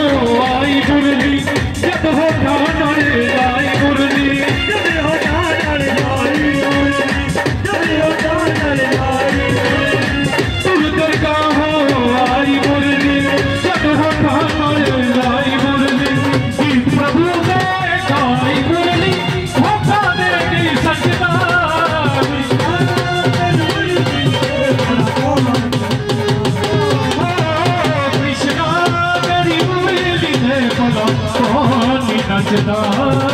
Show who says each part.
Speaker 1: आई मुरली जब हो ठाणल लाई मुरली जब हो ठाणल लाई मुरली जब हो ठाणल लाई तुम दरगाह आई मुरली जब हो ठाणल लाई मुरली गीत प्रभु ने गाई मुरली धोखा देगी सजना कृष्णा मेरी मुरली ने बोला कौन नचदा